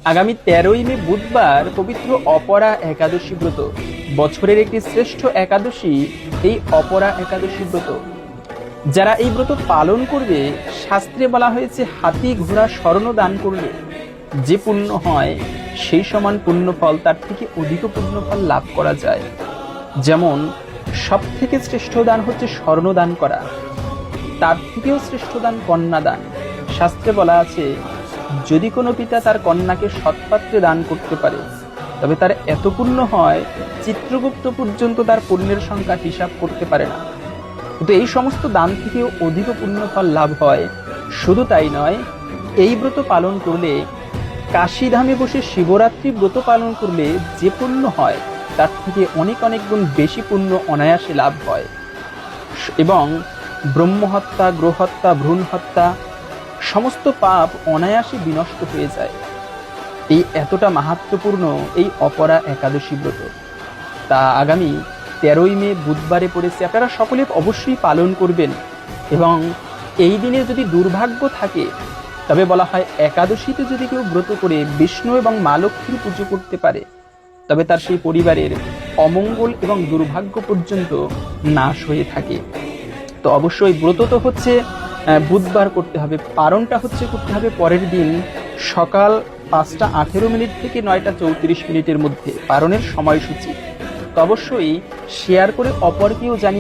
আগামী 13ই মে বুধবার পবিত্র অপরা একাদশী ব্রত, বছরের একটি শ্রেষ্ঠ একাদশী এই অপরা একাদশী ব্রত। যারা এই ব্রত পালন করবে, শাস্ত্রে বলা হয়েছে হাতি ঘোড়া স্বর্ণ দান করলে যে পুণ্য হয় সেই সমান পুণ্য ফল, তার থেকে অধিক পুণ্য ফল লাভ করা যায়। যেমন সব থেকে শ্রেষ্ঠ দান হচ্ছে স্বর্ণ দান করা, তার থেকেও শ্রেষ্ঠ দান কন্যা দান। শাস্ত্রে বলা আছে যদি কোনো পিতা তার কন্যাকে সৎপাত্রে দান করতে পারে তবে তার এত পুণ্য হয় চিত্রগুপ্ত পর্যন্ত তার পুণ্যের সংখ্যা হিসাব করতে পারে না। কিন্তু এই সমস্ত দান থেকেও অধিক পুণ্য ফল লাভ হয়। শুধু তাই নয়, এই ব্রত পালন করলে, কাশীধামে বসে শিবরাত্রি ব্রত পালন করলে যে পুণ্য হয় তার থেকে অনেক অনেক গুণ বেশি পুণ্য অনায়াসে লাভ হয়। এবং ব্রহ্মহত্যা, গ্রহত্যা, ভ্রূণ হত্যা সমস্ত পাপ অনায়াসে বিনষ্ট হয়ে যায়। এই এতটা মাহাত্ম্যপূর্ণ এই অপরা একাদশী ব্রত, তা আগামী 13ই মে বুধবারে পড়েছে। আপনারা সকলে অবশ্যই পালন করবেন। এবং এই দিনে যদি দুর্ভাগ্য থাকে তবে বলা হয় একাদশীতে যদি কেউ ব্রত করে বিষ্ণু এবং মা লক্ষ্মীর পুজো করতে পারে তবে তার সেই পরিবারের অমঙ্গল এবং দুর্ভাগ্য পর্যন্ত নাশ হয়ে থাকে। তো অবশ্যই ব্রত তো হচ্ছে বুধবার করতে হবে, পারণটা হচ্ছে করতে হবে পরের দিন সকাল 5টা18 থেকে 9টা34 মধ্যে পারণের সময়সূচি। তো অবশ্যই শেয়ার করে অপরকেও জানিয়ে